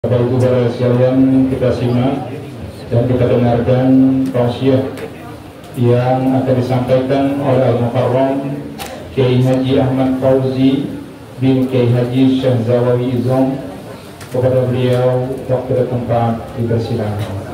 Bapak Ibu para sekalian, kita simak dan kita dengarkan tausiah yang akan disampaikan oleh Al-Mukarram Kiai Haji Ahmad Fauzi bin Kiai Haji Syahzawawi Izom. Kepada beliau waktu dan tempat dipersilakan.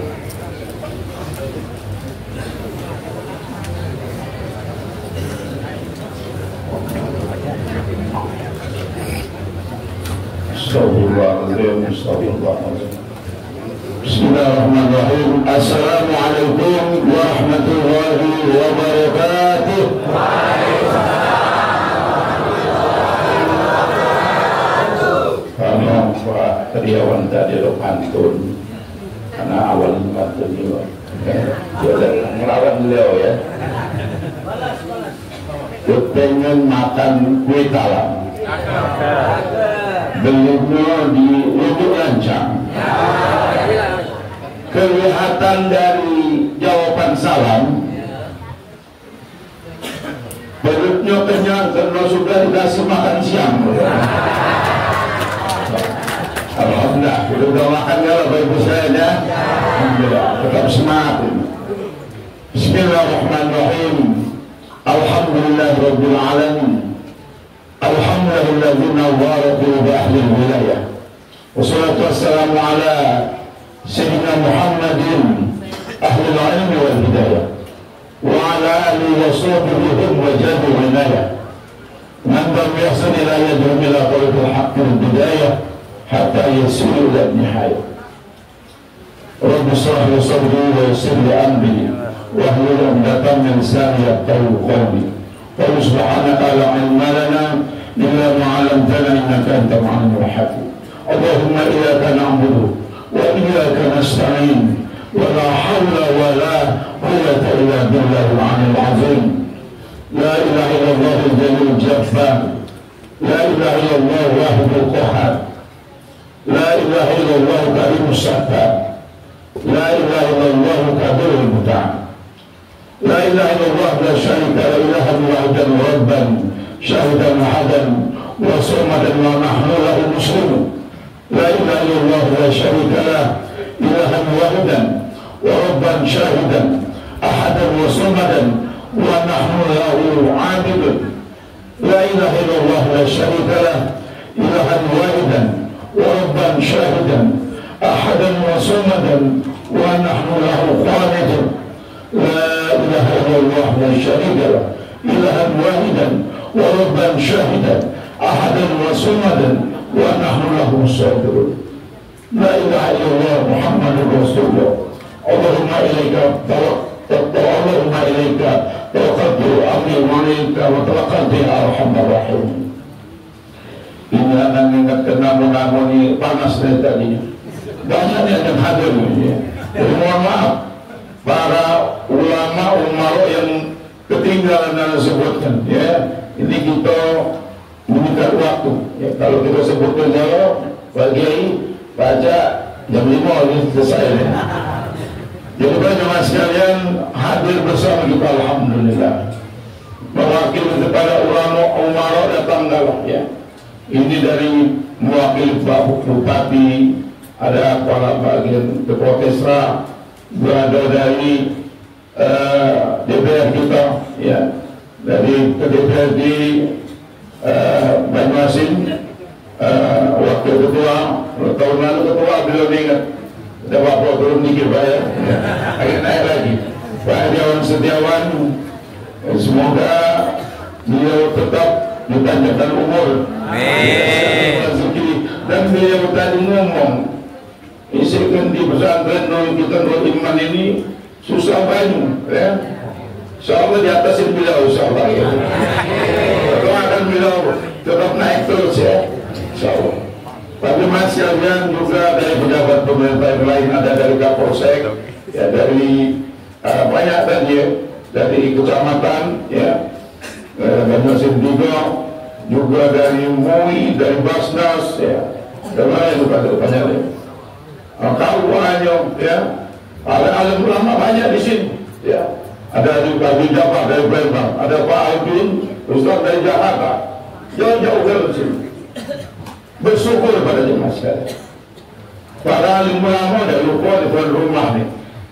Bismillahirrahmanirrahim. Assalamualaikum warahmatullahi wabarakatuh. Karena Pak Triawan tadi lo pantun, karena awal pantun juga, dia ngelawan beliau ya. Dia pengen makan kue talam. Belumnya di Lubuk Lancang. Kelihatan dari jawaban salam perutnya kenyang karena sudah dikasih makan siang. Alhamdulillah, sudah makan ya Bapak Ibu saya ya. Alhamdulillah, tetap semangat. Bismillahirrahmanirrahim. Alhamdulillahirabbil alamin. Alhamdulillahilladzi nawwara quluba ahli wilayah. Wassalatu wassalamu ala sayyidina Muhammadin ahli al-ilmi wal hidayah wa ala alihi wa sahbihi wa jadu winayah. Man lam yahsin ila yadhum ila tariqil haqqi wal bidayah hatta yasiru ila nihayah. Rabbi shrah li sadri wa yassir li amri wahlul 'uqdatam min lisani yafqahu qawli. سبحانك لا علم لنا إلا ما علمتنا إنك أنت العليم الحكيم. اللهم إياك نعبد وإياك نستعين ولا حول ولا قوة إلا بالله العلي العظيم. لا إله إلا الله الجليل الجبار. لا إله إلا الله واحد القهار. لا إله إلا الله كريم الستار. لا إله إلا الله كبير المتعال. لا إله إلا الله لا شريك له إلها واحدا ربا شاهدا أحدا وصمدا ونحن له مسلمون. لا إله إلا الله لا شريك له إلها واحدا وربا شاهدا أحدا وصمدا ونحن له عابدون. لا إله إلا الله لا شريك له إلها واحدا وربا شاهدا أحدا وصمدا ونحن له خالدون. لا إله إلا الله لا شريك له إلها واحدا وربا شاهدا أحدا وصمدا ونحن له صابرون. لا إله إلا الله محمد رسول الله. اللهم إليك اللهم إليك توكلت أمري وعليك وتوكلت يا أرحم الراحمين. Ini anak mengingatkan namun ini panas dari tadinya. Banyak yang hadir ini. Jadi mohon maaf para ulama umaro yang ketinggalan dalam sebutkan ya, ini kita meminta waktu ya. Kalau kita sebutkan jauh bagi baca jam 5 ini selesai ya. Jadi jemaah sekalian hadir bersama kita, alhamdulillah. Mewakili kepada ulama umaro datang dalam ya. Ini dari mewakili Pak Bupati, ada kepala bagian ketua Kesra, berada dari DPR kita ya, dari DPRD Banyuasin, wakil ketua tahun lalu ketua belum ingat, ada bapak turun dikit Pak ya, akhirnya naik lagi Pak Dewan Setiawan. Semoga beliau tetap dipanjangkan umur dan beliau tadi ngomong isikan di pesantren kita iman ini susah banyak ya. Insyaallah di atasin beliau insyaallah ya. Doakan beliau tetap naik terus ya insyaallah. Tapi masih sekalian juga dari pejabat pemerintah yang lain, ada dari Kapolsek ya, dari banyak tadi ya, dari kecamatan ya, Banyuasin juga dari MUI, dari Basnas ya, dan lain juga banyak ya. Kau banyak ya, ada alim ulama banyak di sini ya. Ada juga di Jawa dari Palembang, ada Pak Albin Ustaz dari Jakarta, jauh-jauh dari sini. Bersyukur pada jemaah sekalian. Para alim ulama dah lupa di tuan rumah ni.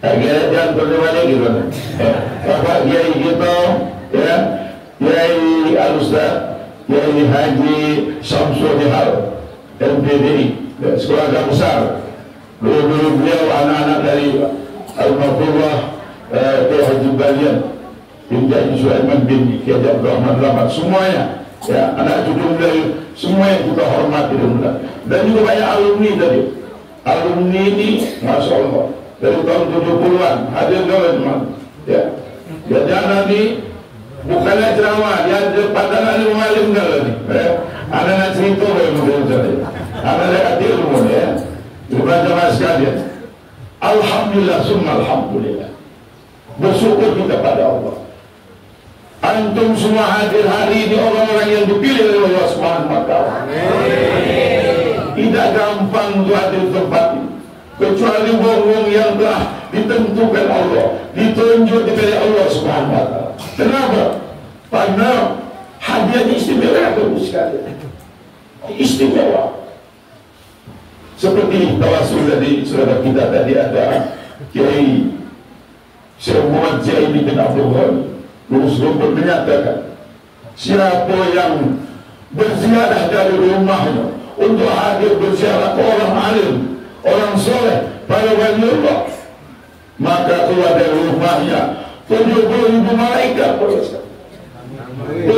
Kita jangan berdua gitu. Bapak Kiai kita, ya, Kiai Al-Ustaz, Kiai Haji Samsul Jihal, MPDI, sekolah agama besar. Dulu beliau anak-anak dari Al-Mafullah, Kiai Haji Balian, bin Haji Sulaiman bin Kiai Abdul Rahman Rahmat, semuanya. Ya, anak cucu beliau semua yang kita hormati dan juga banyak alumni tadi. Alumni ini, masya Allah, dari tahun 70-an hadir teman. Ya, jangan nanti bukannya ceramah, dia ada pandangan yang mengalim dalam ni. Ada nak cerita yang mungkin saja. Ada nak ilmu ya. Jemaah sekalian, alhamdulillah, summa alhamdulillah. Bersyukur kita pada Allah. Antum semua hadir hari ini orang-orang yang dipilih oleh Allah Subhanahu wa taala. Tidak gampang untuk hadir tempat ini, kecuali wong-wong yang telah ditentukan Allah, ditunjuk oleh Allah Subhanahu wa taala. Kenapa? Karena hadiahnya istimewa sekali. Istimewa. Seperti tawasul tadi saudara kita tadi ada Kiai Syekh Muhammad Zaini bin Abdul Ghani Lurus Lumpur menyatakan, siapa yang berziarah dari rumahnya untuk hadir berziarah ke orang alim, orang soleh, para waliullah, maka keluar dari rumahnya 70.000 malaikat. 70.000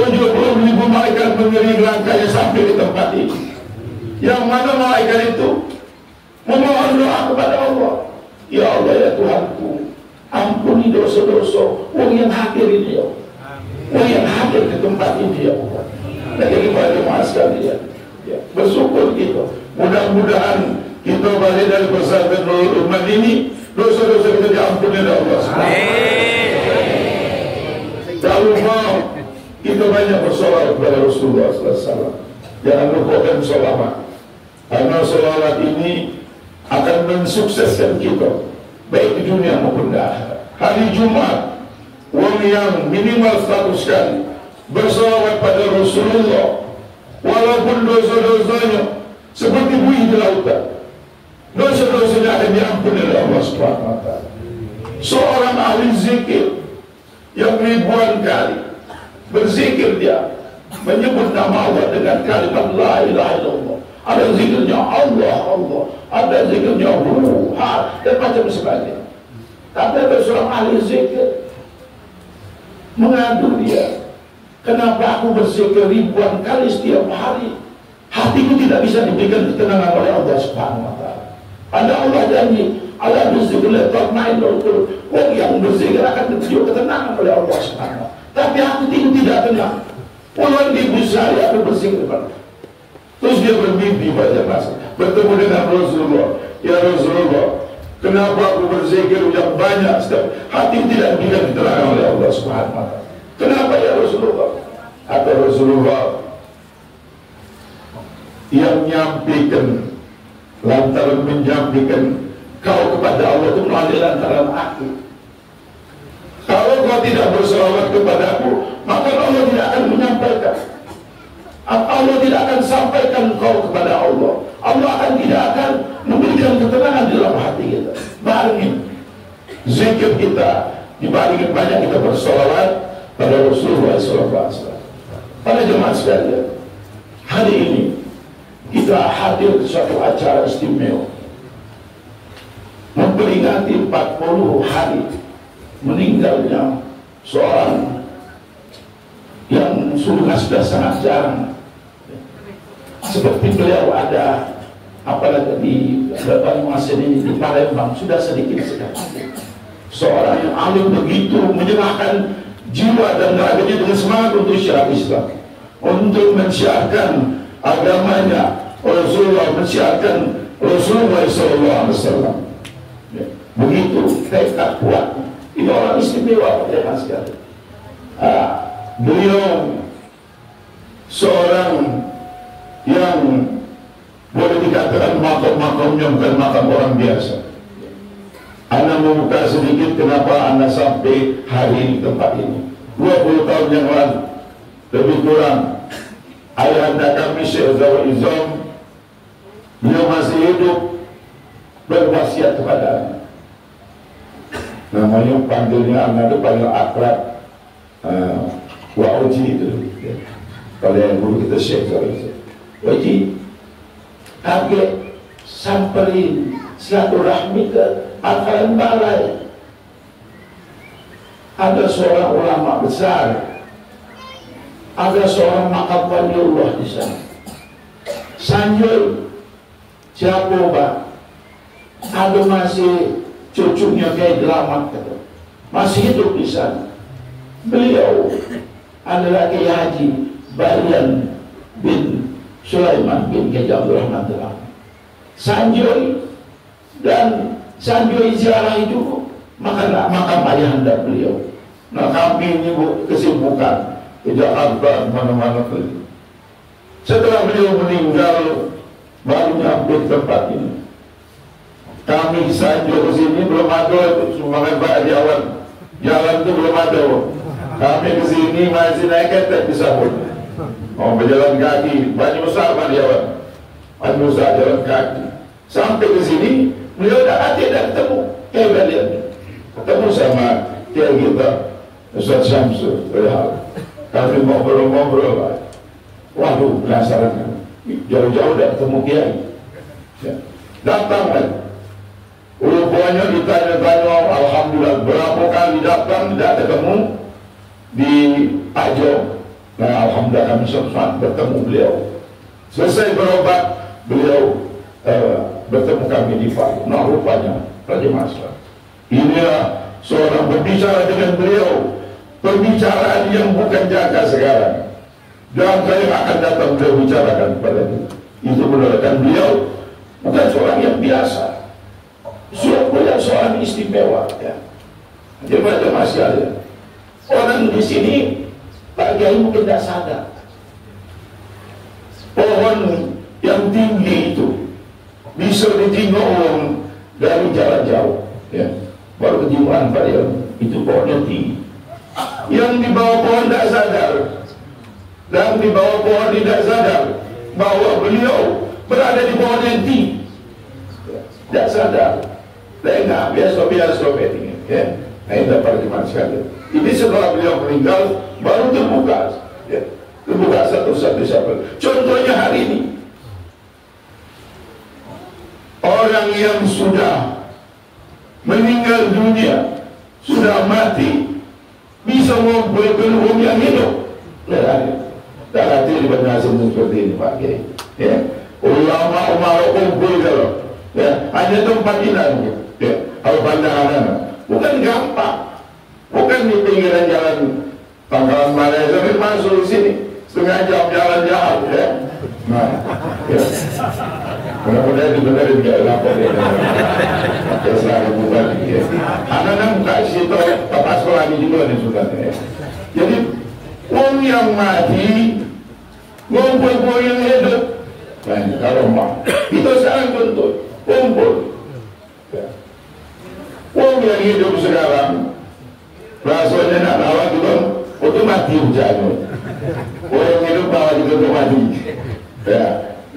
malaikat mengiringi langkahnya sampai di tempat ini. Yang mana malaikat itu memohon doa kepada Allah, ya Allah, ya Tuhanku, ampuni dosa-dosa orang yang hadir ini ya Allah, orang yang hadir di tempat ini ya Allah. Dan jadi pada jemaah sekalian, ya, bersyukur kita. Mudah-mudahan kita balik dari pesantren Nurul Ummah ini, dosa-dosa kita diampuni oleh Allah. Tak lupa kita banyak bersolawat kepada Rasulullah SAW. Jangan lupakan solawat, karena solawat ini akan mensukseskan kita baik di dunia maupun di akhirat. Hari Jumat, orang yang minimal 100 kali bersolawat pada Rasulullah, walaupun dosa-dosanya seperti buih di lautan, dosa-dosanya akan diampuni oleh Allah Subhanahu wa taala. Seorang ahli zikir yang ribuan kali berzikir, dia menyebut nama Allah dengan kalimat la ilaha illallah. Ada zikirnya Allah, Allah, ada zikirnya dan macam sebagainya. Tapi ada seorang ahli zikir mengadu dia, kenapa aku berzikir ribuan kali setiap hari, hatiku tidak bisa diberikan ketenangan oleh Allah Subhanahu wa taala. Ada Allah janji, ala bizikrillah tatma'innul qulub. Orang yang berzikir akan diberi ketenangan oleh Allah Subhanahu wa taala. Tapi hatiku tidak tenang. Puluhan ribu sehari aku berzikir kepada. Terus dia bermimpi pada masa bertemu dengan Rasulullah. Ya Rasulullah, kenapa aku berzikir yang banyak setiap hati tidak diberikan ketenangan oleh Allah Subhanahu wa taala? Kenapa ya Rasulullah? Kata Rasulullah, yang menyampaikan, lantaran menyampaikan kau kepada Allah itu melalui lantaran aku. Kalau kau tidak berselawat kepadaku, maka Allah tidak akan menyampaikan. Allah tidak akan sampaikan kau kepada Allah. Allah tidak akan memberikan ketenangan di dalam hati kita. Barangin zikir kita, dibandingkan banyak kita bersolawat pada Rasulullah SAW. Pada jemaah sekalian, hari ini kita hadir di suatu acara istimewa, memperingati 40 hari meninggalnya seorang yang sudah sangat jarang. Seperti beliau ada apalagi di Banyuasin ini, di Palembang sudah sedikit sekali. Seorang yang alim begitu menyerahkan jiwa dan raganya dengan semangat untuk syiar Islam, untuk mensyiarkan agamanya, Rasulullah, mensyiarkan Rasulullah SAW. Begitu tekad kuat. Ini orang istimewa pada sekali. Beliau seorang yang boleh dikatakan makam-makamnya bukan makam orang biasa. Anda membuka sedikit kenapa Anda sampai hari ini tempat ini. 20 tahun yang lalu lebih kurang, ayah anda kami Syekh Zawal Izam, beliau masih hidup. berwasiat kepada anak. Namanya panggilnya anak itu panggil akrab, Wa'uji itu. Kalau yang guru kita Syekh Wa'uji, agak samperin silaturahmi ke Al-Qalam Balai. Ada seorang ulama besar, ada seorang makam waliullah di sana. Sanjul siapa Pak? Ada masih cucunya kayak Delamat kata. Masih hidup di sana. Beliau adalah Kiai Haji Balian bin Sulaiman bin Kiai Abdul Rahman Delamat. Sanjul dan Sanjul ziarah itu makam ayahanda beliau. Nah kami ini kesibukan ke Jakarta mana-mana pergi. Setelah beliau meninggal baru nyampe tempat ini. Kami saja ke sini belum ada sumbangan Pak jalan itu belum ada. Kami ke sini masih naik kereta bisa pun. Mau berjalan kaki, banyak besar Pak Jawan. Banyak besar jalan kaki. Sampai ke sini beliau dah ketemu. Kalian ketemu sama kiai kita Ustaz Syamsul. Kami ngobrol-ngobrol Pak. Waduh, penasaran. Jauh-jauh dah ketemu kiai. Datang kan. Rupanya ditanya-tanya, alhamdulillah berapa kali datang tidak ketemu di Ajo. Nah, alhamdulillah kami sempat bertemu beliau. Selesai berobat, beliau bertemu kami di Palu. Nah, rupanya Raja Masra. Inilah seorang berbicara dengan beliau, perbicaraan yang bukan jaga sekarang. Dan saya akan datang beliau bicarakan kepada itu menurutkan beliau bukan seorang yang biasa. Seorang istimewa ya. Jadi masih ada orang di sini Pak Kiai mungkin tidak sadar pohon yang tinggi itu bisa ditinggal orang dari jarak jauh ya. Baru kejiwaan Pak Kiai itu pohonnya tinggi. Yang di bawah pohon tidak sadar dan di bawah pohon tidak sadar bahwa beliau berada di pohon yang tinggi. Tidak sadar. Enggak, biasa-biasa ini ya. Nah ini dapat gimana sekali. Ini setelah beliau meninggal baru terbuka ya. Terbuka satu-satu siapa. Contohnya hari ini orang yang sudah meninggal dunia, sudah mati, bisa mengumpulkan uang yang hidup. Tak hati di benar seperti ini Pak Kiai ya. Ulama kumpul kalau ya, hanya tempat ini ya, kalau pandangan bukan gampang, bukan di pinggiran jalan Pangkalan Balai sampai masuk di sini setengah jam jalan jauh ya. Nah, ya. Mudah-mudahan dibenerin gak lapor ya. Ya selalu bukan ya. Anak-anak kasih tahu bapak sekolah ini juga nih sudah ya. Jadi uang yang mati, ngumpul yang hidup. Nah, kalau mah kita sekarang tuntut kumpul. Uang yang hidup sekarang rasanya nak lawan juga untuk mati hujan. Orang hidup bawa juga untuk mati ya.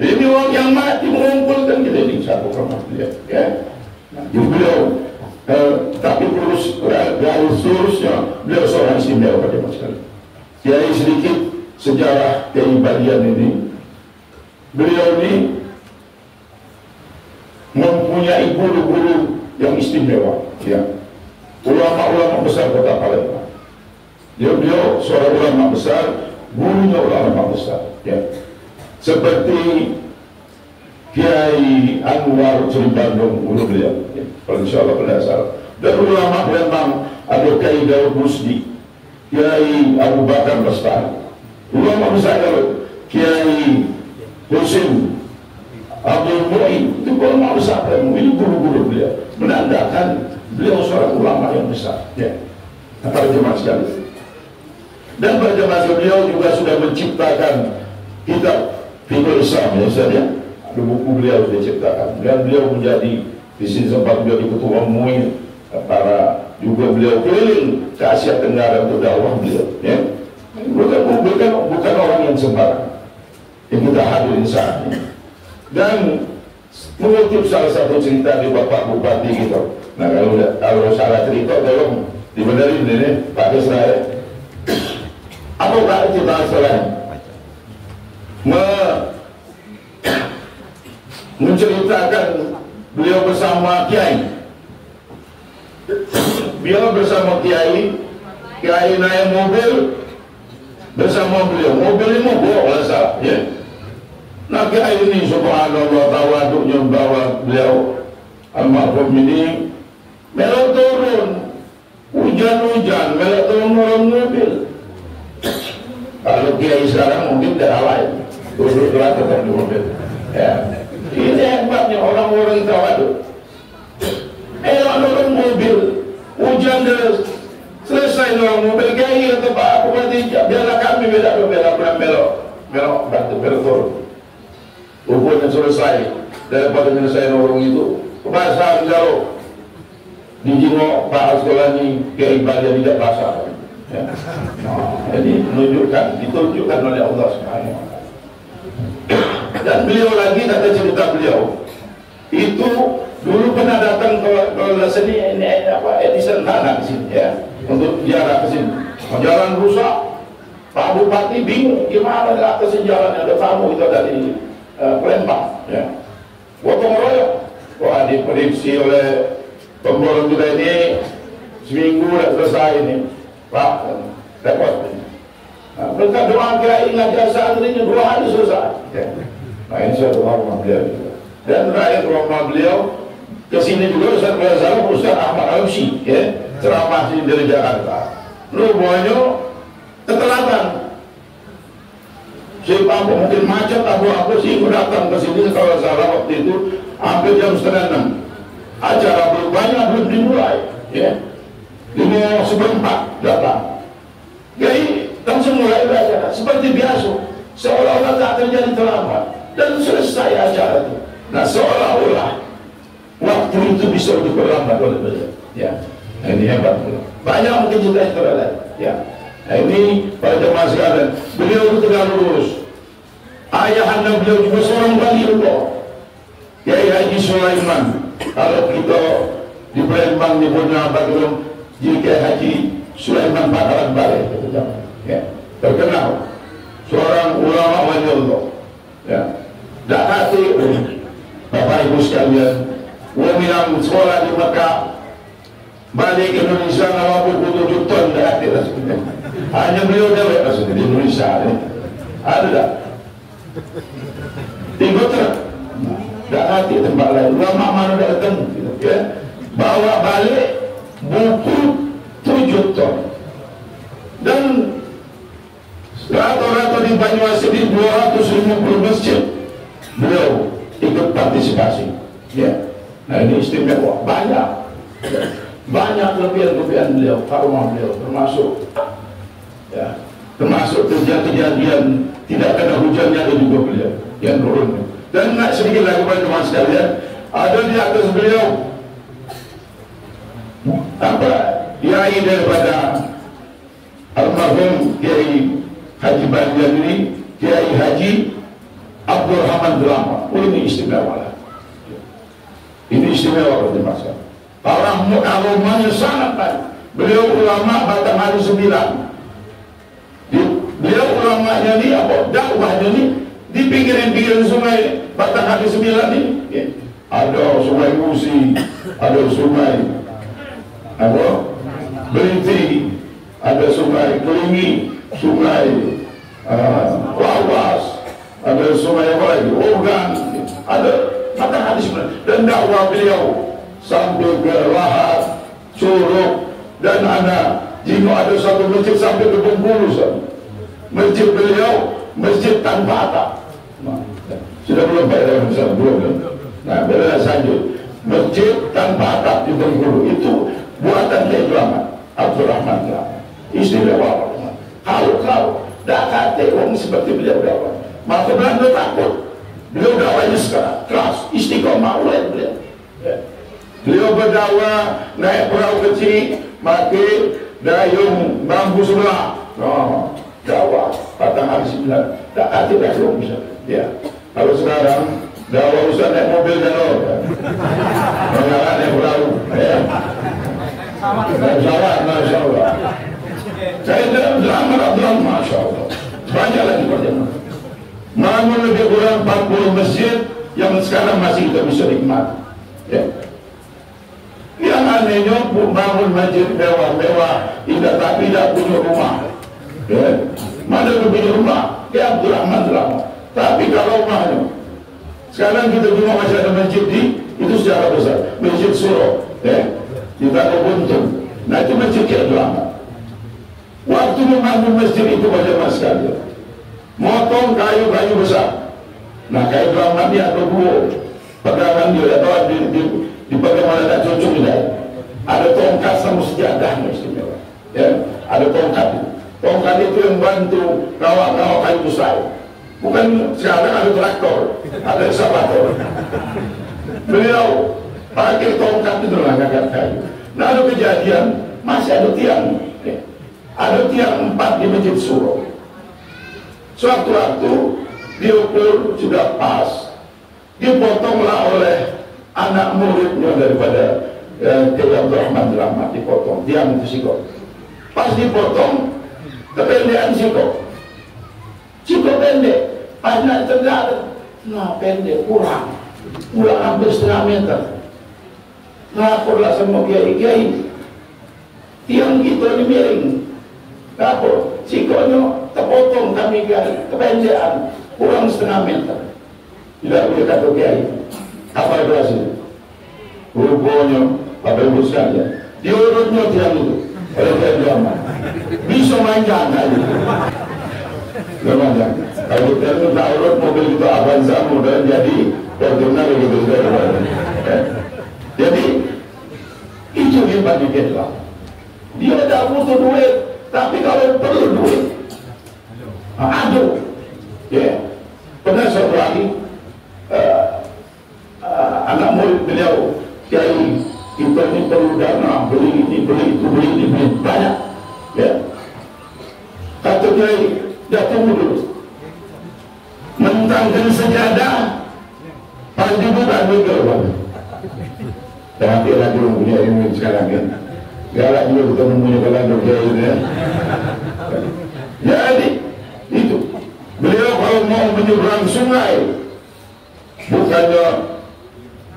Ini uang yang mati mengumpulkan kita ini satu rumah dia ya. Beliau tapi terus dari seluruhnya beliau seorang istimewa pada masyarakat. Kiai sedikit sejarah Kiai Balian ini. Beliau ini mempunyai guru-guru yang istimewa ya. Ulama-ulama besar kota Palembang. Beliau seorang ulama besar, gurunya ulama besar ya. Seperti Kiai Anwar Sri Bandung guru beliau ya. Kalau insya Allah berdasar. Dan ulama Palembang ada Kiai Daud Musdi, Kiai Abu Bakar Lestari. Ulama besar Kiai Husin Abdul Mu'in, itu ulama besar Palembang, ini guru-guru beliau, menandakan beliau seorang ulama yang besar ya. Para jemaah sekalian, dan para jemaah beliau juga sudah menciptakan kitab Fiqhul Islam ya Ustaz ya. Ada buku beliau sudah diciptakan dan beliau menjadi di sini sempat menjadi ketua MUI. Para juga beliau keliling ke Asia Tenggara untuk dakwah beliau ya. Bukan orang yang sembarangan yang kita hadirin saat ini. Dan mengutip salah satu cerita di Bapak Bupati gitu. Nah kalau salah cerita tolong dibenerin ini Pak Desra. Apakah cerita selain menceritakan beliau bersama Kiai. Beliau bersama Kiai naik mobil bersama beliau. Mobil ini mogok lah salah, ya. Nah Kiai ini subhanallah tawaduknya bawa beliau almarhum ini melok turun, hujan-hujan, melok turun mobil. Kalau Kiai sekarang mungkin tidak lain, turun tetap di mobil. Ya. Ini hebatnya orang-orang tawaduk. Orang mobil, hujan deras, selesai orang mobil Kiai atau Pak Bupati, biarlah kami belok batu belok turun. Hukumnya selesai daripada menyelesaikan orang itu kebasahan jauh dijenguk Pak Askolani Kiai Balia tidak basah, ya. Nah, jadi ditunjukkan oleh Allah Subhanahu wa Ta'ala. Dan beliau lagi kata cerita beliau itu dulu pernah datang ke sini ini apa Edison Tanah ke sini, ya, untuk ziarah ke sini. Jalan rusak, Pak Bupati bingung gimana ngatasin jalan, ada tamu itu dari Palembang, ya. Gotong royong. Wah, diprediksi oleh pemborong kita ini seminggu sudah selesai ini, Pak. Repot. Nah, berkat doa Kiai ngajar santrinya 2 hari selesai. Ya. Nah, insya Allah rumah beliau juga. Dan terakhir rumah beliau kesini juga Ustaz Ahmad Al-Usi, ya, ceramah sini dari Jakarta. Rupanya ketelatan. Siapa mungkin macet apa sih datang ke sini kalau salah waktu itu hampir jam 5:30. Acara belum banyak, belum dimulai, ya. 5:04 datang. Jadi langsung mulai acara seperti biasa, seolah-olah tak terjadi terlambat dan selesai acara itu. Nah, seolah-olah waktu itu bisa diperlambat oleh beliau, ya. Nah, ini hebat beliau. Banyak mungkin juga yang terlalu, ya. Nah, ini para jemaah sekalian, beliau itu tegak lurus. Ayahanda beliau juga seorang wali Allah, Kiai Haji Sulaiman. Kalau kita di Palembang nyebutnya apa itu, jadi Kiai Haji Sulaiman Padaran Balai, ya, terkenal seorang ulama wali Allah, ya. Tak hati Bapak Ibu sekalian, yang sekolah di Mekah balik ke Indonesia nawabul 7 ton dah hati rasanya. Hanya beliau dewek rasanya di Indonesia, ya. Ada tak? Tiga truk dah hati tempat lain. Ulama mana dah ketemu, ya. Bawa balik buku 7 ton. Dan rata-rata di Banyuasin di 250 masjid beliau ikut partisipasi, ya. Nah, ini istimewa, banyak kelebihan beliau, karomah beliau, termasuk kejadian tidak kena hujannya ada juga beliau yang turun. Dan nak sedikit lagi pada teman sekalian, ada di atas beliau apa kiai daripada almarhum Kiai Haji Bandian ini, Kiai Haji Abdul Rahman Drama. Ini istimewa lah. Ini istimewa bagi masyarakat. Orang aromanya sangat baik. Beliau ulama Batang Hari 9. Beliau ulamanya ini apa? Dakwahnya ini di pinggiran sungai Batang Hari 9 ini. Ya. Ada sungai Musi, ada sungai apa? Berinti, ada sungai Kelingi, sungai Lawas, ada sungai apa lagi? Organ, ada Batang Hari 9. Dan dakwah beliau sampai ke Lahat, Curug, dan jika ada satu masjid sampai ke Bengkulu, masjid beliau masjid tanpa atap. Sudah belum Pak dalam misalnya belum. Nah, beliau lanjut masjid tanpa atap di Bengkulu itu buatan Kiai Abdul Rahman. Istimewa. Kalau dah kata orang seperti beliau dakwah, maka Belanda takut. Beliau dakwahnya sekarang keras, istiqomah oleh beliau. Ya. Beliau berdakwah naik perahu kecil, mati dayung bambu sebelah. Oh, dakwah Batang Hari 9. Tak hati dah belum bisa. Ya. Kalau sekarang Gak usah naik mobil dan orang. Mengalah naik perahu. Ya. Masya Allah. Saya dalam Masya Allah. Banyak lagi perjalanan. Namun lebih kurang 40 masjid yang sekarang masih kita bisa nikmati. Ya. Yang anehnya bangun masjid mewah-mewah, tidak tapi tidak punya rumah. Ya. Mana yang punya rumah? Ya Abdul Rahman Rahman. Tapi kalau rumahnya, sekarang kita cuma masih ada masjid itu secara besar, masjid Suro, ya, di Buntung. Nah itu masjid yang lama. Waktu membangun masjid itu bagaimana sekali? Motong kayu-kayu besar. Nah kayu lama dia ada dua pegangan dia, atau di bagaimana tak cocok tidak. Ada tongkat sama sejadah istimewa. Ya, ada tongkat. Tongkat itu yang bantu kawat-kawat kayu besar. Bukan sekarang ada traktor, ada eskavator. Beliau pakai tongkat itu mengangkat kayu. Nah ada kejadian, masih ada tiang. Ya. Ada tiang 4 di Masjid Suro. Suatu-waktu diukur sudah pas, dipotonglah oleh anak muridnya daripada Kiai Abdul Rahman Rahmat, dipotong tiang itu sikok. Pas dipotong, kependekan sikok. Sikok pendek, pas nak tegak, nah pendek kurang hampir setengah meter. Laporlah sama kiai-kiai, tiang kita ini miring. Lapor, sikoknya terpotong kami kependekan kurang setengah meter. Tidak boleh kata kiai. Apa itu hasil? Rupanya, Bapak Ibu sekalian, diurutnya tiang itu oleh kiai Rahman. Bisa manjang kali. Memang kalau kita tak urut mobil itu Avanza mudah jadi Fortuner begitu saja. Jadi itu hebat di Vietnam. Dia tidak butuh duit, tapi kalau perlu duit, aduh, ya. Pernah suatu hari anak murid beliau, Kiai, kita ini perlu dana, beli ini, beli itu, beli banyak, ya. Kata Kiai, dah tunggu dulu. Mentangkan sejadah, pasti bukan begitu, Bang. Tapi lagi punya ilmu sekarang kan. Galak juga kita mempunyai kalau Kiai ini. Ya. Jadi itu beliau kalau mau menyeberang sungai, bukannya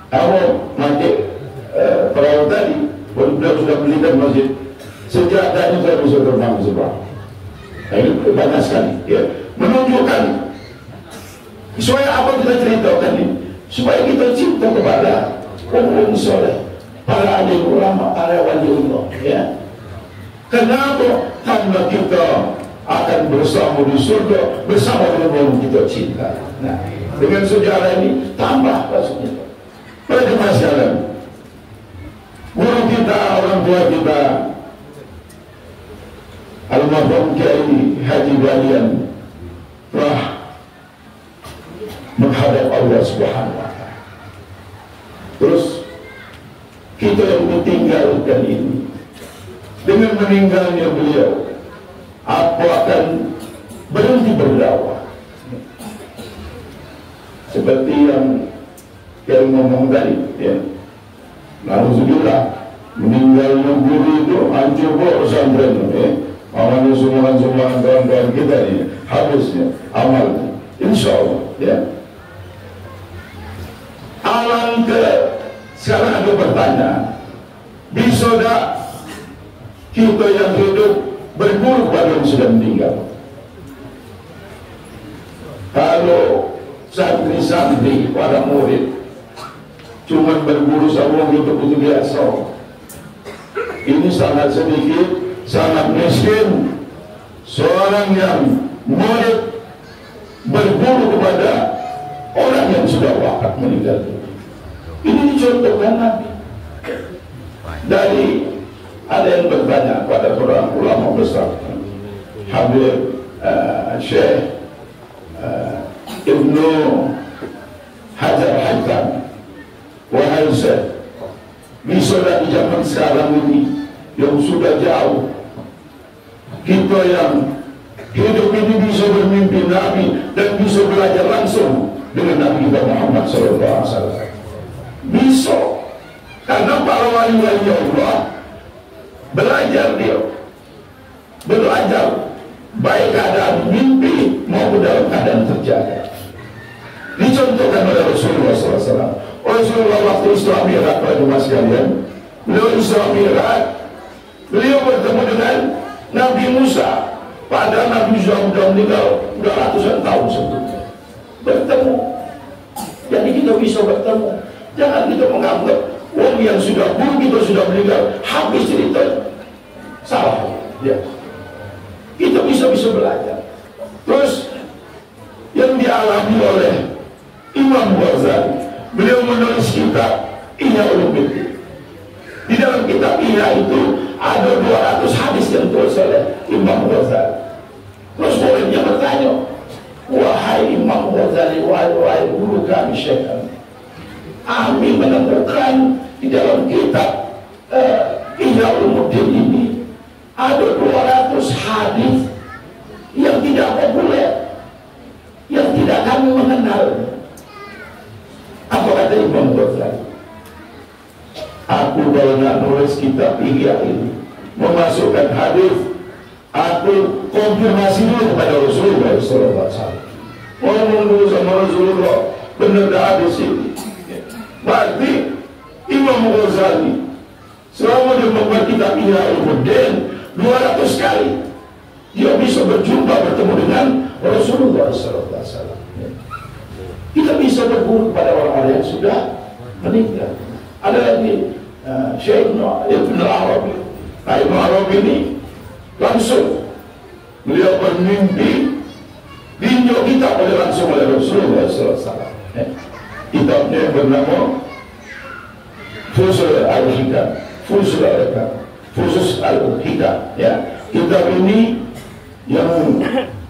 awal mati perahu tadi, beliau sudah belikan masjid. Sejak tadi saya bisa terbang seberang. Nah, ini banyak sekali, ya. Menunjukkan supaya apa kita ceritakan ini, supaya kita cinta kepada orang soleh, para alim ulama, para waliullah, ya. Kenapa? Karena kita akan bersama di surga bersama dengan orang kita cinta. Nah, dengan sejarah ini tambah maksudnya. Pada masalah guru kita, orang tua kita, almarhum Kiai Haji Balian telah menghadap Allah Subhanahu wa Ta'ala. Terus kita yang ditinggalkan ini, dengan meninggalnya beliau, aku akan berhenti berdakwah. Seperti yang ngomong tadi, ya. Alhamdulillah, meninggalnya guru itu hancur pesantren, ya. Amalnya sumbangan kawan-kawan kita ini habisnya amal, insya Allah, ya. Alangkah sekarang ada pertanyaan, bisa tak kita yang hidup berguru pada yang sudah meninggal? Kalau santri-santri para murid cuma berguru sama hidup itu biasa, ini sangat sedikit, sangat miskin. Seorang yang murid berguru kepada orang yang sudah wafat meninggal. Ini dicontohkan Nabi. Dari ada yang bertanya pada seorang ulama besar, Habib Syekh Ibnu Hajar Haytham, wahai Syekh, bisa di zaman sekarang ini yang sudah jauh, kita yang hidup ini bisa bermimpi Nabi dan bisa belajar langsung dengan Nabi kita Muhammad SAW. Besok, karena para wali-wali Allah belajar dia, belajar baik keadaan mimpi maupun dalam keadaan terjaga. Dicontohkan oleh Rasulullah SAW. Rasulullah waktu Isra Mi'raj, para jemaah sekalian, beliau Isra Mi'raj, beliau bertemu dengan Nabi Musa. Padahal Nabi Musa sudah meninggal sudah ratusan tahun sebelumnya. Bertemu. Jadi kita bisa bertemu. Jangan kita menganggap orang yang sudah guru kita sudah meninggal habis cerita. Salah. Ya. Kita bisa belajar. Terus yang dialami oleh Imam Ghazali, beliau menulis kitab Ihya Ulumuddin. Di dalam kitab Ihya itu ada 200 hadis yang ditulis oleh Imam Ghazali. Terus muridnya bertanya, wahai Imam Ghazali, wahai guru kami Syekh, kami menemukan di dalam kitab Ihya Ulumuddin ini ada 200 hadis yang tidak populer, yang tidak kami mengenal. Apa kata Imam Ghazali? Aku kalau nak nulis kitab Ihya ini memasukkan hadis, aku konfirmasi dulu kepada Rasulullah SAW. Ngomong dulu sama Rasulullah, benar dah hadis ini. Berarti Imam Ghazali selama dia membuat kitab Ihya Ulumuddin 200 kali dia bisa berjumpa bertemu dengan Rasulullah SAW. Kita bisa berguru kepada orang-orang yang sudah meninggal. Ada lagi Syekh Ibn Arabi. Nah, Ibn Arabi ini langsung beliau bermimpi diinjak kitab langsung oleh Rasulullah SAW. Kitabnya yang bernama Fusus Al-Hikam. Fusus Al-Hikam. Fusus Al-Hikam. Ya. Kitab ini yang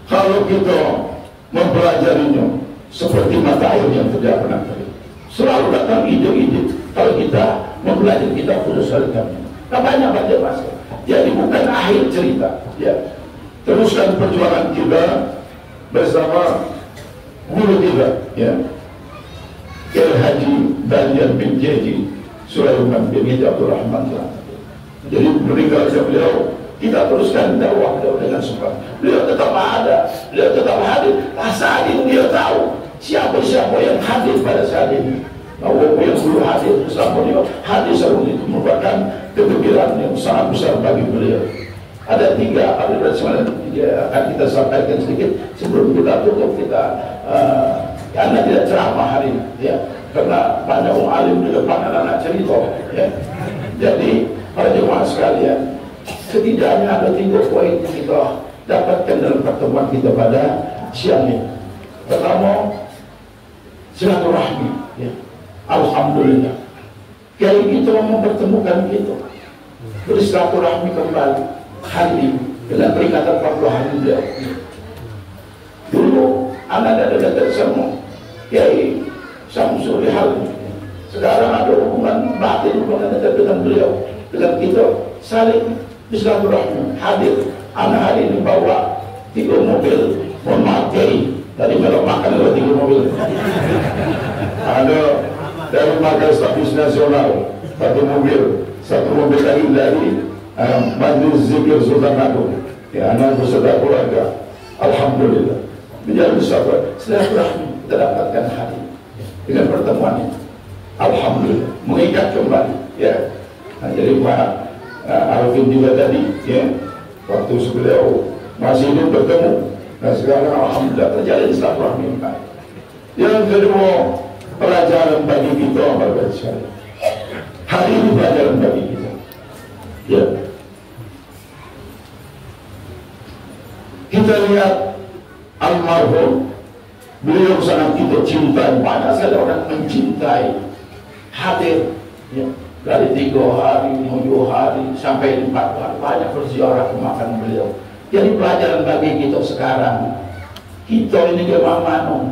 kalau kita mempelajarinya seperti mata air yang tidak pernah kering. Selalu datang ide-ide kalau kita mempelajari kitab Fusus Al-Hikam. Banyak baca bahasa. Jadi bukan akhir cerita. Ya. Teruskan perjuangan kita bersama guru kita. Ya. Haji Daniel bin Jaji Sulaiman bin Abdul Rahman. Jadi meninggal beliau, kita teruskan dakwah beliau dengan sempat. Beliau tetap ada, beliau tetap hadir. Saat ini dia tahu siapa-siapa yang hadir pada saat ini. Bahwa yang dulu hadir bersama beliau, hadir selalu itu merupakan kegembiraan yang sangat besar bagi beliau. Ada 3 akan kita sampaikan sedikit sebelum kita tutup. Kita karena tidak ceramah hari ini, ya, karena banyak orang alim di depan anak-anak cerita, ya. Jadi para jemaah sekalian, setidaknya ada 3 poin yang kita dapatkan dalam pertemuan kita pada siang ini. Pertama, silaturahmi, ya. Alhamdulillah, kiai kita mempertemukan kita bersilaturahmi kembali hari ini dengan peringatan 40 hari beliau. Dulu anak ada semua Kiai Samsul Hal. Sekarang ada hubungan batin, hubungan dengan beliau, dengan kita saling bersilaturahmi. Hadir, anak hari ini bawa 3 mobil, mohon maaf Kiai, tadi kalau makan ada 3 mobil. Ada dari Markas Stafis Nasional 1 mobil, 1 mobil lagi dari Majelis Zikir Sultan Agung. Ya, anak beserta keluarga. Alhamdulillah. Menjadi sahabat, silaturahmi kita dapatkan hari dengan pertemuan ini. Alhamdulillah, mengikat kembali. Ya, nah, jadi Pak Alvin juga tadi, ya, waktu beliau masih hidup bertemu. Nah sekarang alhamdulillah terjadi silaturahmi kembali. Yang kedua, pelajaran bagi kita, Bapak sekalian. Hari ini pelajaran bagi kita. Ya, kita lihat almarhum, beliau sangat kita cintai, banyak sekali orang mencintai, hadir, ya, dari 3 hari, 7 hari sampai 4 hari, banyak berziarah ke makam beliau. Jadi pelajaran bagi kita sekarang, kita ini kemana?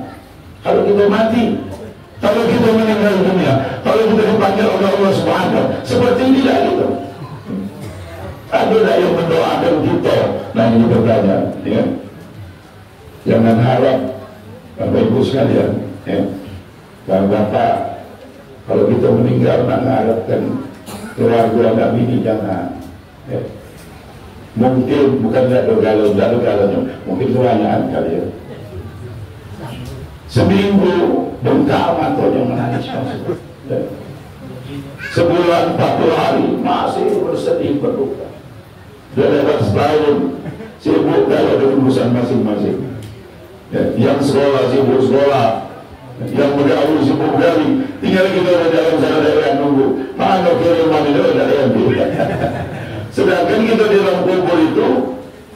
Kalau kita mati, kalau kita meninggal dunia, kalau kita dipanggil oleh Allah Subhanahu, seperti inilah kita. Ada yang mendoakan kita. Nah ini pertanyaan, ya. Jangan harap Bapak Ibu sekalian, Ya. Bapak-bapak, kalau kita meninggal mengharapkan keluarga Nabi ini jangan. Ya. Mungkin bukan galau-galau, mungkin kebanyakan kali ya. Seminggu bengkak matanya menangis masuk. Ya. Sebulan 40 hari masih bersedih berduka. Sudah lewat setahun sibuk dalam urusan masing-masing. Ya. Yang sekolah sibuk sekolah, yang bergaul sibuk bergaul. Tinggal kita dalam sana daerah nunggu mana kiriman itu dari yang dia. Sedangkan kita di dalam kubur itu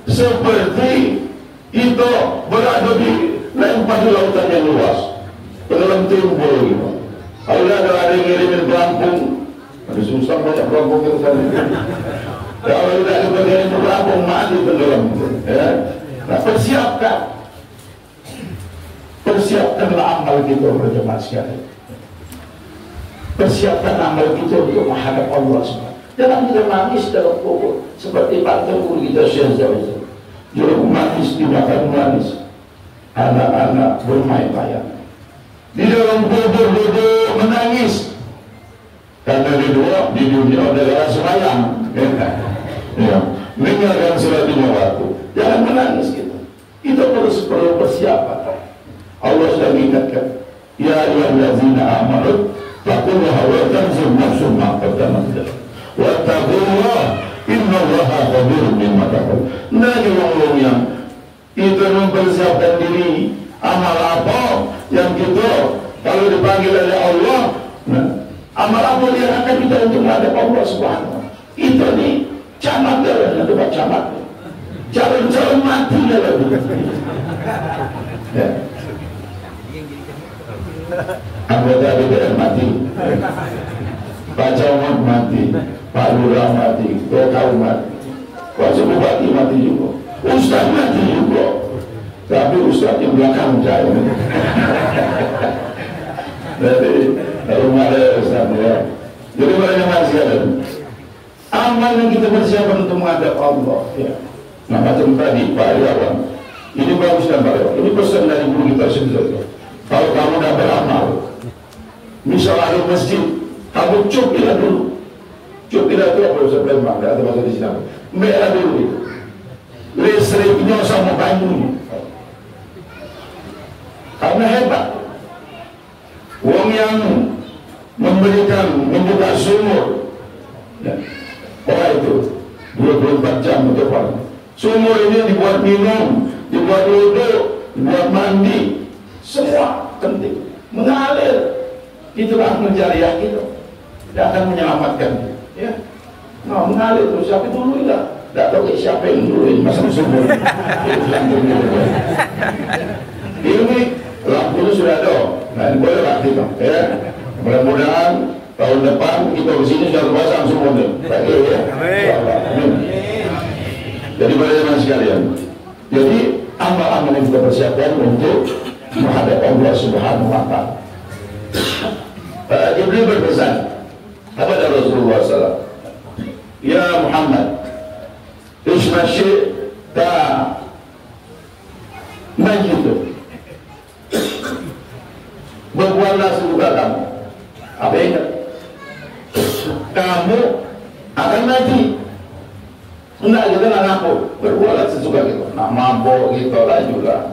seperti itu berada di lempar di lautan yang luas, dalam timbul gitu. Kalau ada yang ngirimin pelampung, ada susah banyak pelampung itu sana. Kalau tidak kita ngirim pelampung mati tenggelam. Ya. Nah, persiapkanlah amal kita berjemaah sekalian. Persiapkan amal kita untuk menghadap Allah SWT. Jangan kita nangis dalam kubur seperti Pak Tengku kita siapa-siapa. Jangan manis dimakan manis, anak-anak bermain layang. Di dalam kubur duduk menangis karena di dunia adalah sembahyang. Ya, meninggalkan sholat 5 waktu. Jangan menangis kita. Itu perlu persiapan. Allah sudah mengingatkan, ya ayyuhallazina amanu taqullaha wa tanzur nafsum ma qaddamat lahum wattaqullaha innallaha khabirun bima ta'malun. Nah, orang yang itu mempersiapkan diri amal apa yang kita kalau dipanggil oleh Allah, nah, amal apa yang akan kita untuk menghadap Allah Subhanahu. Itu nih camat dalam tempat camat, calon mati dalam. Ya. Anggota DPR mati, Pak Camat mati, Pak Lurah mati, Ketua mati, Wakil Bupati mati juga, Ustaz mati juga. Tapi Ustaz yang belakang saya. Jadi kalau ada Ustaz ya. Jadi banyak masalah. Amal yang kita persiapkan untuk menghadap Allah. Ya. Nah macam tadi Pak Iryawan, ini bagus dan Pak Iryawan. Ini pesan dari guru kita sendiri. Kalau kamu dah beramal, misalnya di masjid, kamu cukilah dulu. Cukilah itu apa Ustaz Lembang, ada bahasa di sini. Merah dulu itu. Listriknya sama banyunya. Karena hebat. Uang yang membuka sumur. Ya. Oh itu 24 jam untuk orang. Sumur ini dibuat minum, dibuat wudhu, dibuat mandi. Semua penting mengalir, itulah menjariah kita, tidak akan menyelamatkan ya. Nah mengalir terus, siapa dulu ya, tidak tahu siapa yang dulu masuk sumur. Ini lampunya sudah ada, nah ini boleh lah kita ya. Mudah-mudahan tahun depan kita di sini sudah terpasang sumurnya, baik ya. Jadi bagaimana sekalian, jadi amal-amal yang kita persiapkan untuk menghadap Allah Subhanahu wa ta'ala. Jibril berpesan kepada Rasulullah SAW, ya Muhammad, isma syi'ta majidu, berbuatlah semoga kamu. Apa ingat? Kamu akan mati. Enggak, kita nak ngaku, berbuatlah sesuka kita. Nak mabuk kita lajulah.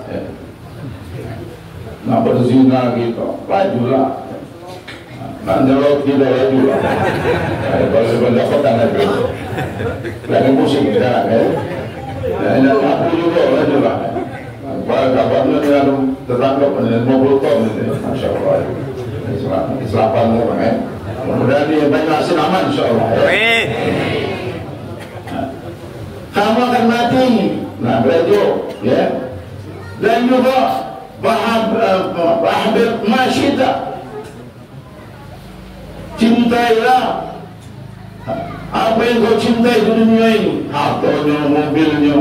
Nak berzina gitu, lajulah. Nak nyelot kita lajulah. Kalau pendapatan lagi, lagi musim jangan ya. Nak ngaku juga lajulah. Pada kabarnya dia tetangga dengan mobil tom ini, masya Allah. Islaman orang ya. Mudah-mudahan dia banyak hasil aman, insya Allah. Kamu akan mati. Nah, belajar, ya. Dan juga bahbir masyita, cintailah apa yang kau cintai di dunia ini, hartanya, mobilnya,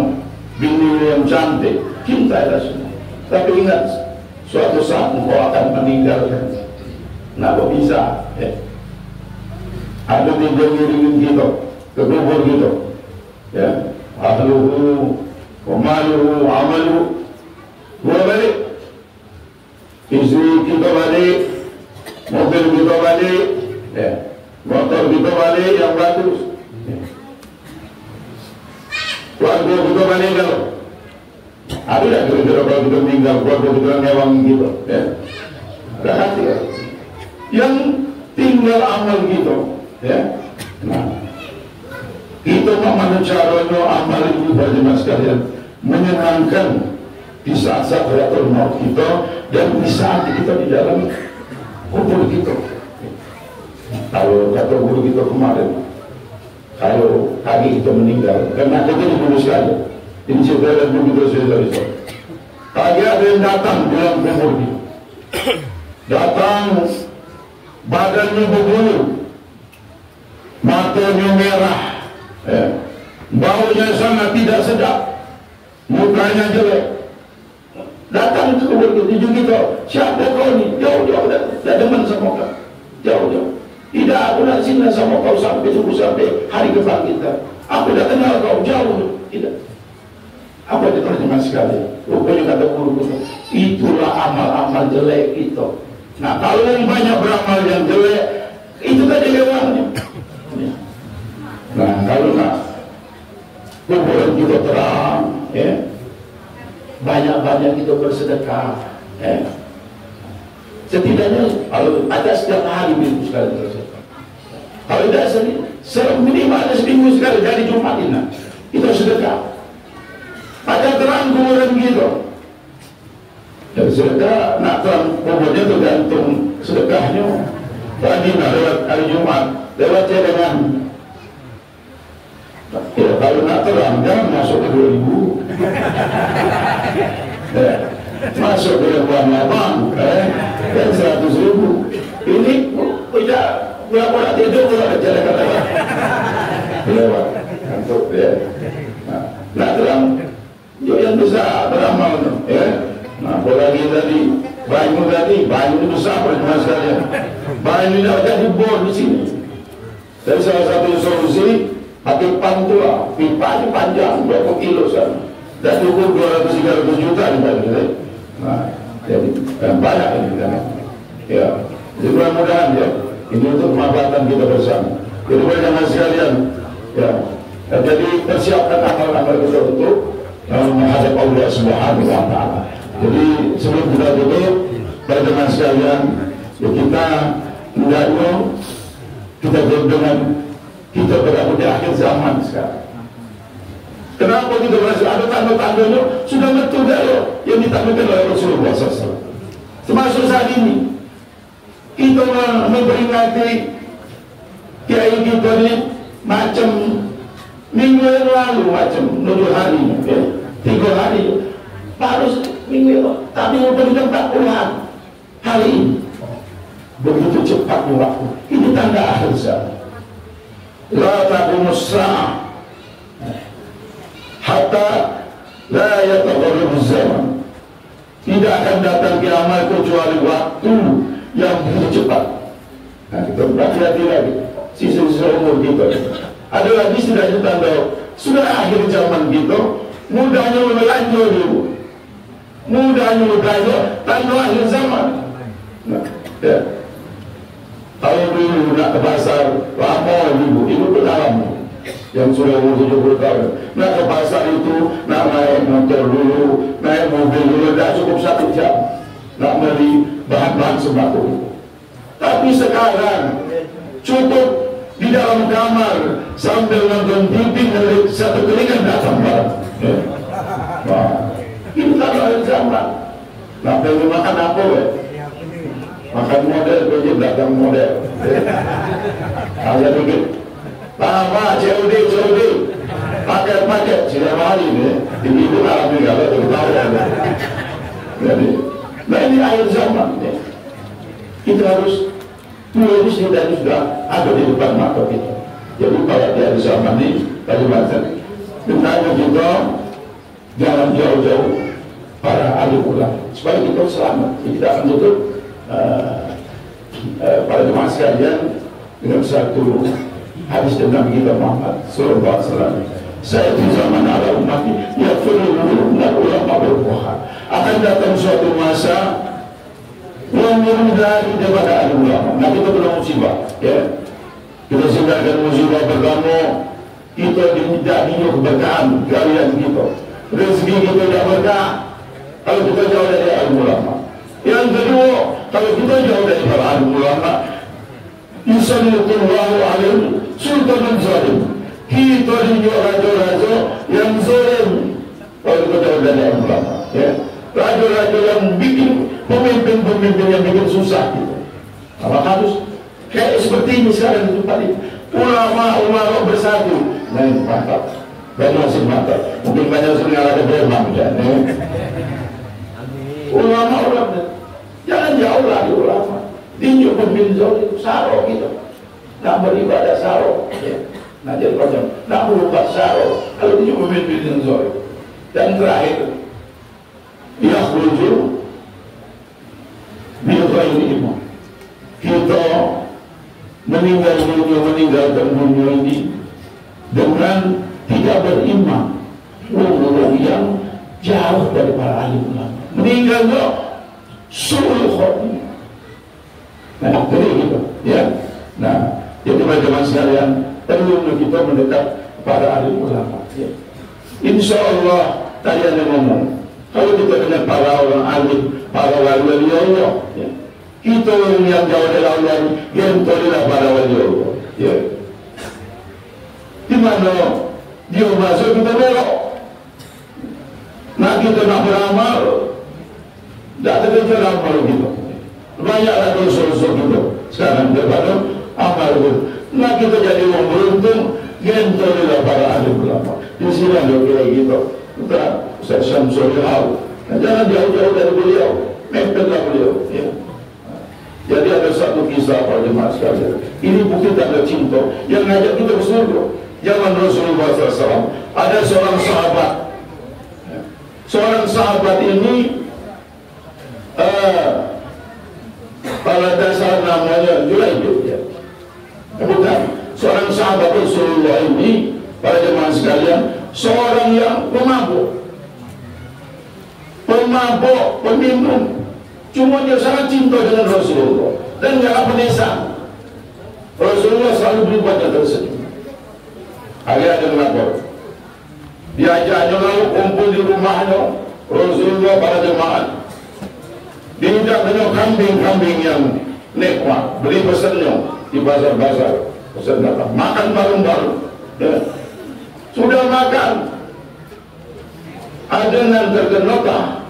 bini yang cantik, cintailah semua. Tapi ingat, suatu saat engkau akan meninggalkan. Nah, kok bisa ya? Ada tiga ngiringin kita ke kubur kita ya, ahluhu wa maluhu wa amaluhu. Gua balik istri kita balik, mobil kita balik, ya, motor kita balik yang bagus, ya. Keluarga kita balik kalau ada tak kira-kira kalau kita meninggal keluarga kita mewang gitu, ya. Ada hati ya. Yang tinggal amal gitu, ya. Nah, kita mana caranya amal itu bagaimana sekalian menyenangkan di saat-saat berakhir maut kita dan di saat kita di dalam kubur kita. Kalau kata guru kita kemarin, kalau pagi kita meninggal, karena kita dulu sekali, ini saudara dan begitu saudara itu. Pagi ada yang datang dalam kubur kita, datang badannya berbulu, matanya merah, baunya sangat tidak sedap, mukanya jelek. Datang ke kubur kita, kita, siapa kau ni? Jauh-jauh dah demen sama kau, jauh-jauh. Tidak, aku nak cinta sama kau sampai hari kebangkitan. Aku dah kenal kau jauh. Tidak. Apa itu terjemah sekali? Rupanya kata guru kita, itulah amal-amal jelek itu. Nah, kalau yang banyak beramal yang jelek, itu tadi lewatnya. Nah, kalau nak kuburan kita terang, ya, banyak-banyak kita bersedekah, ya. Setidaknya kalau ada setiap hari minggu sekali bersedekah. Kalau tidak minimal ada seminggu sekali dari Jumat ini kita sedekah. Pada terang kuburan gitu. Dan sedekah nak terang kuburnya tergantung sedekahnya. Tadi lewat hari Jumat, lewat cadangan. Ya, kalau nak terang jangan masuk ke 2.000. Ya, masuk ke bulan abang, dan 100.000. Ini tidak pura-pura tidur kalau ada kata lewat untuk ya. Nah terang yang besar beramal, ya. Nah apalagi tadi banyu ini besar percuma sekalian. Banyu ini ada di bor di sini. Dan salah satu solusi pakai pantua, pipa ini panjang berapa kilo sana. Dan ukur 200-300 juta di banyu. Nah, jadi banyak ini kan. Ya, jadi mudah-mudahan ya. Ini untuk kemaslahatan kita bersama. Jadi berjamaah sekalian, ya. Jadi persiapkan amal-amal kita untuk menghadap Allah Subhanahu Wa Taala. Jadi sebelum kita tutup, berjamaah sekalian, ya kita hendaknya kita berdoa kita berada di akhir zaman sekarang. Kenapa kita berasa ada tanda-tandanya sudah betul dah yang ditandakan oleh Rasulullah SAW. Termasuk saat ini kita memperingati kiai kita ni macam minggu yang lalu macam 7 hari, ya, 3 hari baru minggu tapi udah 40 hari ini. Begitu cepatnya waktu. Ini tanda akhir zaman. La taqumus sa'ah hatta la yatagharrab zaman. Tidak akan datang kiamat kecuali waktu yang begitu cepat. Nah, kita berhati-hati lagi. Sisa-sisa umur kita. Ada lagi sudah tanda sudah akhir zaman kita. Mudahnya melanjut dulu. Mudahnya tanda akhir zaman. Nah, ya. Kalau dulu nak ke pasar, lama ibu pengalaman yang sudah umur 70 tahun. Nak ke pasar itu, nak naik motor dulu, naik mobil dulu, dah cukup 1 jam. Nak beli bahan-bahan sembako. Tapi sekarang cukup di dalam kamar sambil nonton TV dari 1 keringan datang barang. Nah, ini kan akhir zaman. Nak pengen makan apa ya? Makan model, kerja belakang model. Ada dikit. Lama, COD. Paket, sudah hari ini. Ibu alami kalau tahu ada. Jadi, nah ini akhir zaman. Ya. Kita harus tulis dan sudah ada di depan mata kita. Jadi kalau di akhir zaman ini, bagaimana? Hendaknya kita jangan jauh-jauh para ahli ulama supaya kita selamat. Kita akan tutup. Para jemaah sekalian dengan satu hadis tentang kita Muhammad sallallahu alaihi wasallam. Saya di zaman ala umat ya firul ulama berkuah. Akan datang suatu masa Mudah-mudahan kita pada alim ulama. Nah, kita kena musibah, ya. Kita sedangkan musibah pertama, kita tidak hidup keberkahan kalian kita. Rezeki kita tidak berkah kalau kita jauh dari alim ulama. Yang kedua, kalau kita jauh dari para alim ulama, Yusallallahu alim sultan zalim. Kita dijuk raja-raja yang zalim kalau kita jauh dari alim ulama, ya. Raja-raja yang bikin pemimpin-pemimpin yang bikin susah gitu. Kalau harus kayak seperti ini sekarang di tempat ini, ulama bersatu, nah ini mantap, dan masih mantap. Mungkin banyak sebenarnya ada beremam ya. Ulama jangan jauh lagi ulama. Tinjuk pemimpin zalim, saro gitu. Nak beribadah saro, ya. Nah jadi macam nak berubah saro. Kalau tinjuk pemimpin zalim. Dan terakhir, yakhruju min ghairi iman. Kita meninggalkan dunia ini dengan tidak beriman, orang yang jauh dari para alim ulama, meninggalnya suul khotimah. Nah, jadi gitu, ya. Nah, jadi teman-teman sekalian, perlu kita mendekat para alim ulama. Ya. Insya Allah tadi ada ngomong, kalau kita dengan para orang alim, para wali Allah, ya, kita yang jauh dari Allah, yang tolilah para wali Allah, ya. Di mana dia masuk kita belok. Nah kita nak beramal, tak ada beramal kita. Banyaklah dosa-dosa kita sekarang daripada amal kita. Nah kita jadi orang beruntung, yang tolilah para alim ulama. Di sini ada kira kita. Kita Ustaz Syamsul Hal. Jangan jauh-jauh dari beliau, mepetlah beliau, ya. Jadi ada satu kisah para jemaah sekalian. Ini bukti tanda cinta yang ngajak kita ke surga. Zaman Rasulullah SAW ada seorang sahabat. Seorang sahabat ini pada dasar namanya Julaibib, ya. Bukan seorang sahabat Rasulullah ini para jemaah sekalian, seorang yang pemabuk, peminum. Cuma dia sangat cinta dengan Rasulullah dan jangan penisam. Rasulullah selalu beri wajah tersenyum. Akhirnya ada melapor. Diajaknya lalu kumpul di rumahnya Rasulullah para jemaah. Diundangnya kambing-kambing yang nikmat, beli pesannya di pasar-pasar. Pesan datang, makan bareng-bareng. Ya. Sudah makan, adenan terkenota.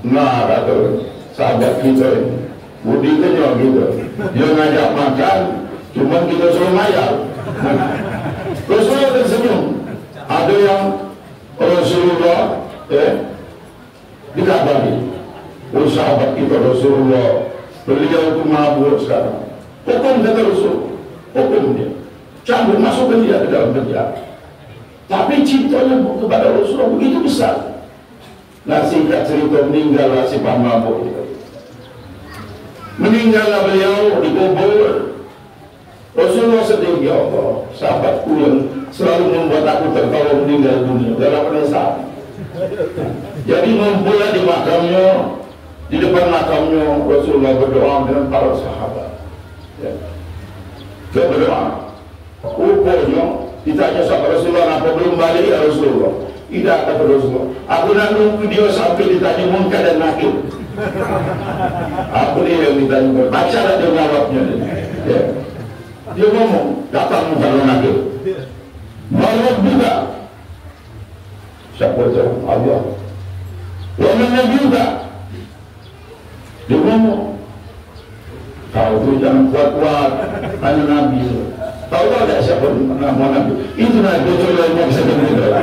Nah, kata sahabat kita ini, budi kenyang gitu. Dia ngajak makan, cuma kita suruh mayar. Rasulullah tersenyum. Ada yang Rasulullah, dikabari, oh sahabat kita Rasulullah, beliau itu mabuk sekarang. Hukum kata Rasul, hukum dia, cabut masukkan dia ke dalam penjara. Tapi cintanya kepada Rasulullah begitu besar. Nah singkat cerita, meninggallah si pemabuk itu. Meninggallah beliau, dikubur. Rasulullah sedih, ya Allah, sahabatku yang selalu membuat aku tertawa meninggal dunia dalam penisam. Jadi ngumpullah di makamnya, di depan makamnya Rasulullah berdoa dengan para sahabat. Ya. Dia berdoa. Rupanya ditanya sama Rasulullah, apa belum balik ya Rasulullah? Tidak, kata Rasulullah. Aku nak nunggu dia sampai ditanya Munkar dan Nakir. Aku ni yang ditanya, bacalah dia jawabnya. Ya. Dia ngomong, datang Munkar dan Nakir. Malam juga. Siapa jawab? Allah. Wamannya juga. Dia ngomong, kau tu jangan kuat-kuat, hanya Nabi. Tahu tak siapa nama Nabi? Itu Nabi, betul yang bisa dengar.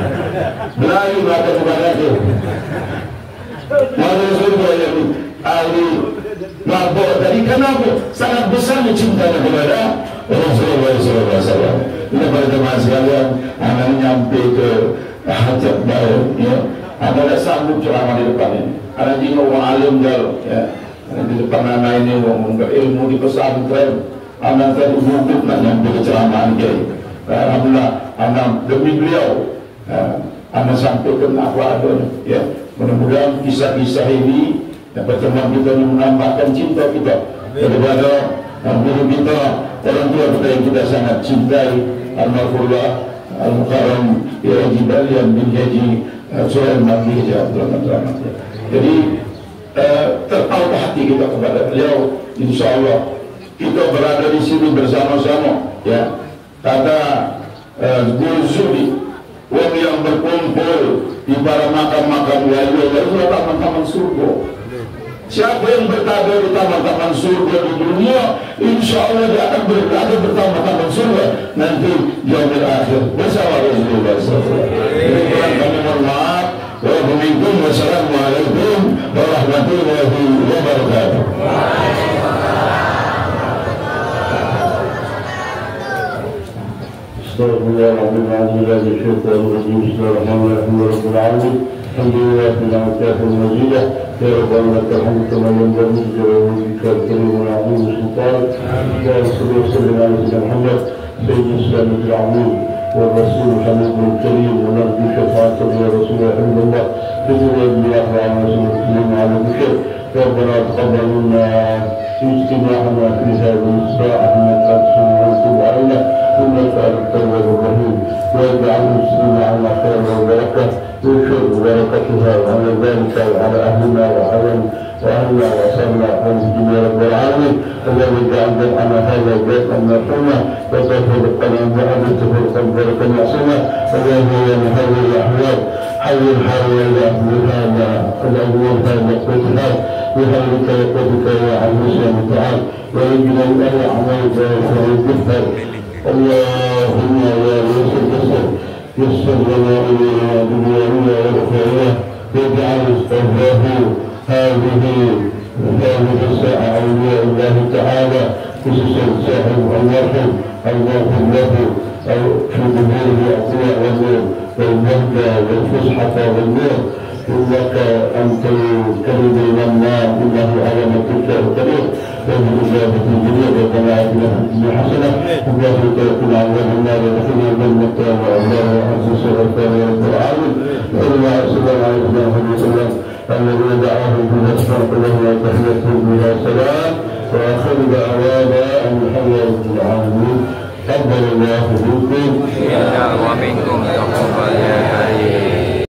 Melayu berada kepada itu. Maka Rasulullah yang ahli mabuk tadi, kenapa? Sangat besarnya cintanya kepada Rasulullah SAW. Ini pada teman sekalian, anak nyampe ke hajat baru, ya. Anda dah sambut ceramah di depan ini. Ada juga orang alim jauh, ya. Di depan anak ini orang berilmu di pesantren. Anak tadi bukit nak nyampe ke ceramahan dia. Alhamdulillah, anak demi beliau, anak sampaikan apa adanya. Ya, mudah-mudahan kisah-kisah ini Dan pertemuan kita ini menambahkan cinta kita kepada guru kita, orang tua kita yang kita sangat cintai, almarhumah Al-Mukarram Kiai Haji Balian bin Haji Suhail Mandi Abdul Rahman. Jadi terpaut hati kita kepada beliau. Insya Allah kita berada di sini bersama-sama, ya. Kata Guru Zudi, orang yang berkumpul di para makam-makam wali adalah taman-taman surga. Siapa yang berada di taman-taman surga di dunia, insya Allah dia akan berada di taman-taman surga nanti di yaumil akhir bersama Rasulullah SAW. Jadi kami mohon maaf. Wassalamualaikum warahmatullahi wabarakatuh. Bismillahirrahmanirrahim. Alhamdulillah bila mutafil majidah. Ya Rabbana lakal hamdu kama yanbaghi li jalalihi karim wa azim sultan. Ya Rasulullah sallallahu alaihi wasallam sayyidul islam al-azim wa rasul hamidul karim wa narju syafa'atahu ya Rasulullah alhamdulillah bidu'a billah wa rasulullah ala bishar. ربنا تقبل منا اجتماعنا في هذه الساعة انك تسمع علينا انك انت التواب الرحيم واجعل المسلمين على خير وبركة وشر بركتها وعلى ذلك وعلى اهلنا واهلنا وصلنا على جميع رب العالمين. اللهم اجعل جمعنا هذا بيتا مرحوما وتغفر لنا وعلى تفرقا بركا معصوما. اللهم يا محل الاحوال حي الحال الى هذا الاول هذا قوتها بحولك وقوتك يا عزيز يا متعال ويجعل الاهل اعمالك ويغفر. اللهم يا يسر يسر لنا الينا دنيانا واخرانا واجعل استغفاره هذه الساعة أولياء الله تعالى خصوصا صاحب المرحوم المغفر له أو في ظهوره الأقوياء والنور والمهدى والفسحة والنور. إنك أنت الكريم المنان إنه على ما تشاء قدير وبالإجابة الجميع ربنا آتنا في الدنيا حسنة وفي توكل على النار ودخلنا الجنة والله عز وجل يا رب العالمين. صلى الله عليه وسلم الذين دعاهم بالاسماء له وتحيتهم بها سلام واخر دعوانا ان الحمد لله رب العالمين. تقبل الله منكم ومنكم تقبل يا كريم.